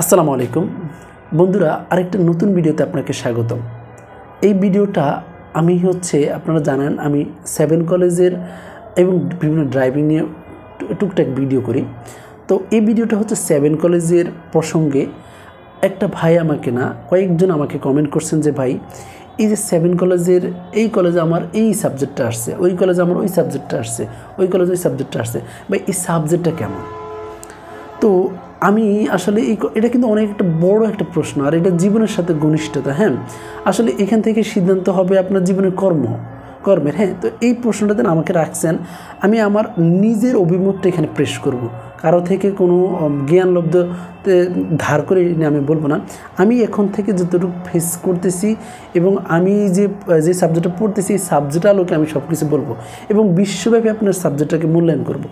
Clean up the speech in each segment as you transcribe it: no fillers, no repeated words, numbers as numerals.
আসসালামু আলাইকুম বন্ধুরা, আরেকটা নতুন ভিডিওতে আপনাকে স্বাগতম। এই ভিডিওটা আমি আপনারা জানেন আমি 7 কলেজের এবং বিভিন্ন ড্রাইভিং নিয়ে টুকটাক ভিডিও করি। তো এই ভিডিওটা 7 কলেজের প্রসঙ্গে। একটা ভাই আমাকে কয়েকজন আমাকে কমেন্ট করছেন যে ভাই, এই যে 7 কলেজের এই কলেজে আমার এই সাবজেক্টটা আসছে, ওই কলেজে আমার ওই সাবজেক্টটা আসছে, ওই কলেজে ওই সাবজেক্টটা আসছে, ভাই এই সাবজেক্টটা কেমন? তো আমি আসলে এটা কিন্তু অনেক একটা বড় একটা প্রশ্ন, আর এটা জীবনের সাথে ঘনিষ্ঠতা। হ্যাঁ, আসলে এখান থেকে সিদ্ধান্ত হবে আপনার জীবনের কর্মের। হ্যাঁ, তো এই প্রশ্নটাতে আমাকে রাখছেন, আমি আমার নিজের অভিমতটা এখানে পেশ করব। কারো থেকে কোনো জ্ঞানলব্ধতে ধার করে আমি বলবো না। আমি এখন থেকে যতটুকু ফেস করতেছি এবং আমি যে সাবজেক্টটা পড়তেছি এই সাবজেক্টের আলোকে আমি সব কিছু বলবো এবং বিশ্বব্যাপী আপনার সাবজেক্টটাকে মূল্যায়ন করব।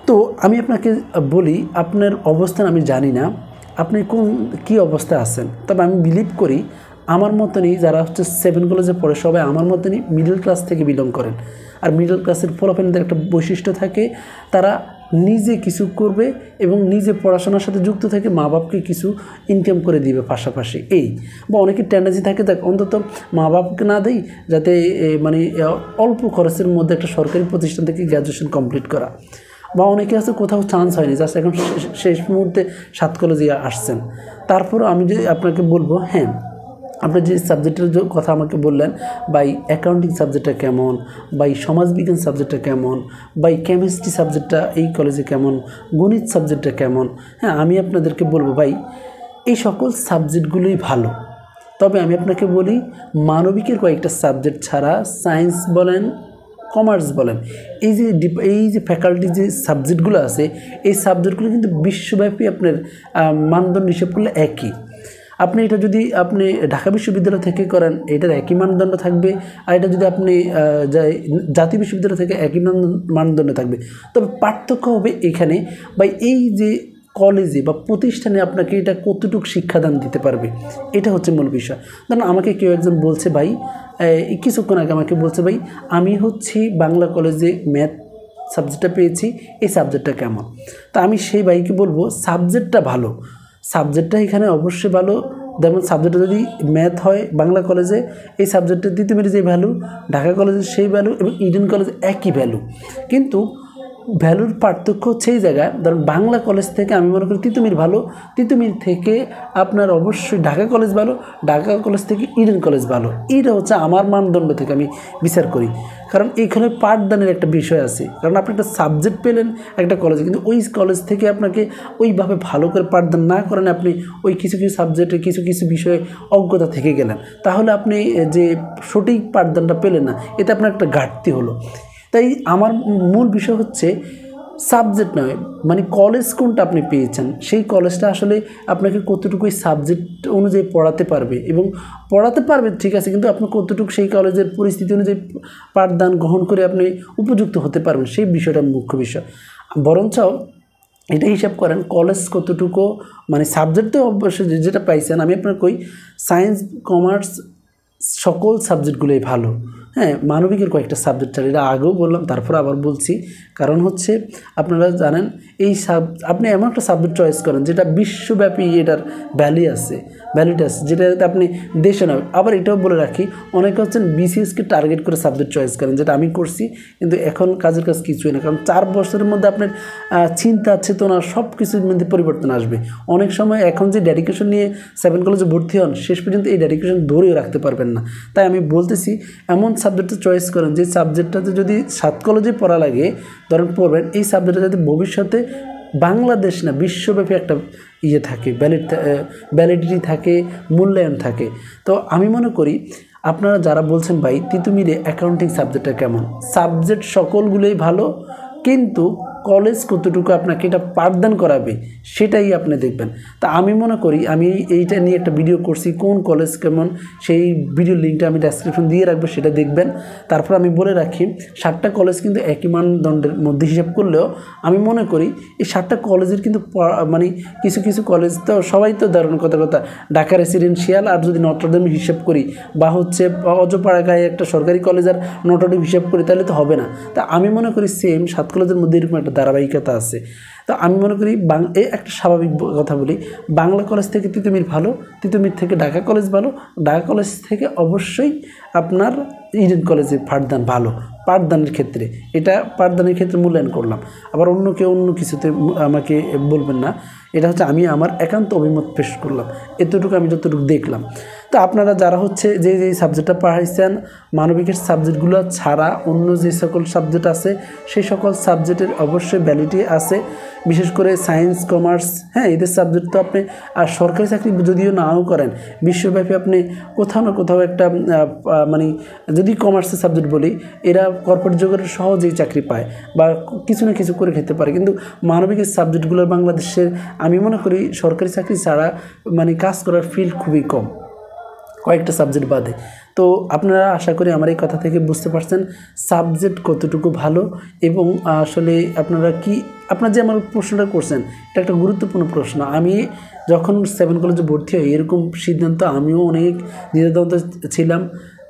তো আমি আপনাকে বলি, আপনার অবস্থান আমি জানি না আপনি কী অবস্থায় আছেন, তবে আমি বিলিভ করি আমার মতনই যারা 7 কলেজে পড়ে সবাই আমার মতনই মিডল ক্লাস থেকে বিলং করেন। আর মিডল ক্লাসের ফলাফলদের একটা বৈশিষ্ট্য থাকে, তারা নিজে কিছু করবে এবং নিজে পড়াশোনার সাথে যুক্ত থেকে মা বাপকে কিছু ইনকাম করে দিবে পাশাপাশি। বা অনেকের টেন্ডেন্সি থাকে অন্তত মা বাপকে না দেই, যাতে অল্প খরচের মধ্যে একটা সরকারি প্রতিষ্ঠান থেকে গ্র্যাজুয়েশন কমপ্লিট করা। বা অনেকে আছে কোথাও চান্স হয়নি, জাস্ট এখন শেষ মুহূর্তে 7 কলেজে আসছেন। তারপরও আমি যদি আপনাকে বলবো, হ্যাঁ আপনার যে সাবজেক্টের কথা আমাকে বললেন, বা অ্যাকাউন্টিং সাবজেক্টটা কেমন, বা সমাজবিজ্ঞান সাবজেক্টটা কেমন, বা কেমিস্ট্রি সাবজেক্টটা এই কলেজে কেমন, গণিত সাবজেক্টটা কেমন, হ্যাঁ আমি আপনাদেরকে বলবো ভাই এই সকল সাবজেক্টগুলোই ভালো। তবে আমি আপনাকে বলি, মানবিকের কয়েকটা সাবজেক্ট ছাড়া সায়েন্স বলেন, কমার্স বলেন, এই যে ফ্যাকাল্টি যে সাবজেক্টগুলো আছে, এই সাবজেক্টগুলো কিন্তু বিশ্বব্যাপী আপনার মানদণ্ড হিসেব করলে একই। আপনি এটা যদি আপনি ঢাকা বিশ্ববিদ্যালয় থেকে করেন, এটার একই মানদণ্ড থাকবে, আর এটা যদি আপনি জাতীয় বিশ্ববিদ্যালয় থেকে একই মানদণ্ড থাকবে। তবে পার্থক্য হবে এখানে, বা এই যে কলেজে বা প্রতিষ্ঠানে আপনাকে এটা কতটুকু শিক্ষাদান দিতে পারবে, এটা হচ্ছে মূল বিষয়। ধরুন আমাকে কেউ একজন বলছে ভাই, কিছুক্ষণ আগে আমাকে বলছে ভাই আমি বাংলা কলেজে ম্যাথ সাবজেক্টটা পেয়েছি, এই সাবজেক্টটা কেমন? তা আমি সেই ভাইকে বলবো সাবজেক্টটা ভালো, সাবজেক্টটা এখানে অবশ্যই ভালো। যেমন সাবজেক্টটা যদি ম্যাথ হয় বাংলা কলেজে, এই সাবজেক্টের তিতুমিরে যে ভ্যালু, ঢাকা কলেজের সেই ভ্যালু এবং ইডেন কলেজে একই ভ্যালু। কিন্তু ভ্যালুর পার্থক্য হচ্ছে এই জায়গায়, ধরুন বাংলা কলেজ থেকে আমি মনে করি তিতুমির ভালো, তিতুমির থেকে আপনার অবশ্যই ঢাকা কলেজ ভালো, ঢাকা কলেজ থেকে ইডেন কলেজ ভালো। এইটা হচ্ছে আমার মানদণ্ড থেকে আমি বিচার করি, কারণ এইখানে পাঠদানের একটা বিষয় আছে। কারণ আপনি একটা সাবজেক্ট পেলেন একটা কলেজে, কিন্তু ওই কলেজ থেকে আপনাকে ওইভাবে ভালো করে পাঠদান না করেন, আপনি ওই কিছু কিছু সাবজেক্টে কিছু কিছু বিষয়ে অজ্ঞতা থেকে গেলেন, তাহলে আপনি যে সঠিক পাঠদানটা পেলেন না, এতে আপনার একটা ঘাটতি হলো। তাই আমার মূল বিষয় হচ্ছে সাবজেক্ট নয়, কলেজ কোনটা আপনি পেয়েছেন, সেই কলেজটা আসলে আপনাকে কতটুকু সাবজেক্ট অনুযায়ী পড়াতে পারবে, এবং পড়াতে পারবে ঠিক আছে, কিন্তু আপনি কতটুকু সেই কলেজের পরিস্থিতি অনুযায়ী পাঠদান গ্রহণ করে আপনি উপযুক্ত হতে পারবেন, সেই বিষয়টা মুখ্য বিষয়। বরঞ্চ এটা হিসাব করেন কলেজ কতটুকু সাবজেক্ট তো অবশ্যই যেটা পাইছেন। আমি আপনার সায়েন্স কমার্স সকল সাবজেক্টগুলোই ভালো। হ্যাঁ, মানবিকের কয়েকটা সাবজেক্ট ছাড়া, এটা আগেও বললাম, তারপর আবার বলছি, কারণ আপনারা জানেন আপনি এমন একটা সাবজেক্ট চয়েস করেন যেটা বিশ্বব্যাপী এটার ভ্যালিড আছে, যেটাতে আপনি দেশে নয়। আবার এটাও বলে রাখি, অনেকে বিসিএসকে টার্গেট করে সাবজেক্ট চয়েস করেন, যেটা আমি করছি, কিন্তু এখন কাজের কাজ কিছুই না। কারণ 4 বছরের মধ্যে আপনার চিন্তা চেতনা সব কিছুর মধ্যে পরিবর্তন আসবে। অনেক সময় এখন যে ডেডিকেশন নিয়ে 7 কলেজে ভর্তি হন, শেষ পর্যন্ত এই ডেডিকেশন ধরেও রাখতে পারবেন না। তাই আমি বলতেছি এমন সাবজেক্টটা চয়েস করেন যে সাবজেক্টটাতে যদি 7 কলেজে পড়া লাগে, ধরেন পড়বেন, এই সাবজেক্টটা যাতে ভবিষ্যতে বাংলাদেশ না বিশ্বব্যাপী একটা থাকে, ভ্যালিডিটি থাকে, মূল্যায়ন থাকে। তো আমি মনে করি আপনারা যারা বলছেন ভাই তিতুমিরে অ্যাকাউন্টিং সাবজেক্টটা কেমন, সাবজেক্ট সকলগুলোই ভালো, কিন্তু কলেজ কতটুকু আপনাকে এটা পাঠদান করাবে সেটাই আপনি দেখবেন। তা আমি মনে করি আমি এইটা নিয়ে একটা ভিডিও করছি, কোন কলেজ কেমন, সেই ভিডিওর লিঙ্কটা আমি ডেসক্রিপশন দিয়ে রাখবো, সেটা দেখবেন। তারপর আমি বলে রাখি 7টা কলেজ কিন্তু একই মানদণ্ডের মধ্যে হিসাব করলেও আমি মনে করি এই 7টা কলেজের কিন্তু কিছু কিছু কলেজ তো সবাই তো ধরুন কথা ঢাকা রেসিডেন্সিয়াল, আর যদি নটরডেম হিসাব করি, বা অজপাড়াগাঁয়ে একটা সরকারি কলেজ আর নটরডেম হিসাব করি, তাহলে তো হবে না। তা আমি মনে করি সেম 7 কলেজের মধ্যে এরকম একটা একটা ধারাবাহিকতা আছে। তো আমি মনে করি এই একটা স্বাভাবিক কথা বলি, বাংলা কলেজ থেকে তিতুমির ভালো, তিতুমির থেকে ঢাকা কলেজ ভালো, ঢাকা কলেজ থেকে অবশ্যই আপনার ইডেন কলেজে পাঠদান ভালো। পাঠদানের ক্ষেত্রে এটা পাঠদানের ক্ষেত্রে মূল্যায়ন করলাম, আবার অন্য কেউ অন্য কিছুতে আমাকে বলবেন না। এটা হচ্ছে আমি আমার একান্ত অভিমত পেশ করলাম, এতটুকু আমি যতটুকু দেখলাম। তো আপনারা যারা হচ্ছে যে সাবজেক্টটা পড়াইছেন, মানবিকের সাবজেক্টগুলো ছাড়া অন্য যে সকল সাবজেক্ট আছে সেই সকল সাবজেক্টের অবশ্যই ভ্যালিডিটি আছে। বিশেষ করে সায়েন্স, কমার্স, হ্যাঁ, এদের সাবজেক্ট তো আপনি আর সরকারি চাকরি যদিও নাও করেন, বিশ্বব্যাপী আপনি কোথাও না কোথাও একটা মানে যদি কমার্সের সাবজেক্ট বলি, এরা কর্পোরেট জগতের সহজেই চাকরি পায় বা কিছু না কিছু করে খেতে পারে। কিন্তু মানবিকের সাবজেক্টগুলো বাংলাদেশের আমি মনে করি সরকারি চাকরি ছাড়া মানে কাজ করার ফিল্ড খুবই কম, কয়েকটা সাবজেক্ট বাদে। তো আপনারা আশা করি আমার এই কথা থেকে বুঝতে পারছেন সাবজেক্ট কতটুকু ভালো এবং আসলে আপনারা যে আমার প্রশ্নটা করছেন এটা একটা গুরুত্বপূর্ণ প্রশ্ন। আমি যখন 7 কলেজে ভর্তি হই এরকম সিদ্ধান্ত আমিও অনেক দ্বিধাদ্বন্দ্ব ছিলাম,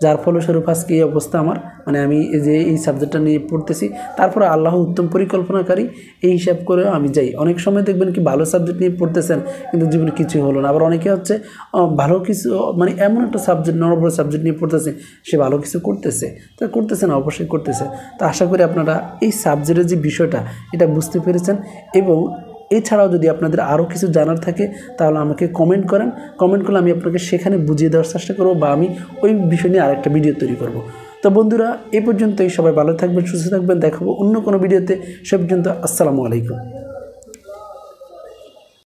যার ফলস্বরূপ আজকে এই অবস্থা আমার, মানে আমি এই সাবজেক্টটা নিয়ে পড়তেছি। তারপরে আল্লাহ উত্তম পরিকল্পনাকারী, এই হিসাব করেও আমি যাই। অনেক সময় দেখবেন কি ভালো সাবজেক্ট নিয়ে পড়তেছেন কিন্তু জীবনে কিছুই হলো না, আবার অনেকে হচ্ছে ভালো কিছু মানে এমন একটা সাবজেক্ট বড় সাবজেক্ট নিয়ে পড়তেছে, সে ভালো কিছু করতেছে, তা করতেছে না, অবশ্যই করতেছে। তো আশা করি আপনারা এই সাবজেক্টের যে বিষয়টা এটা বুঝতে পেরেছেন। এবং এছাড়াও যদি আপনাদের আরও কিছু জানার থাকে তাহলে আমাকে কমেন্ট করেন, কমেন্ট করলে আমি আপনাকে সেখানে বুঝিয়ে দেওয়ার চেষ্টা করবো বা আমি ওই বিষয় নিয়ে আরেকটা ভিডিও তৈরি করব। তো বন্ধুরা, এই পর্যন্তই, সবাই ভালো থাকবেন, সুস্থ থাকবেন, দেখাবো অন্য কোনো ভিডিওতে। সে পর্যন্ত আসসালামু আলাইকুম।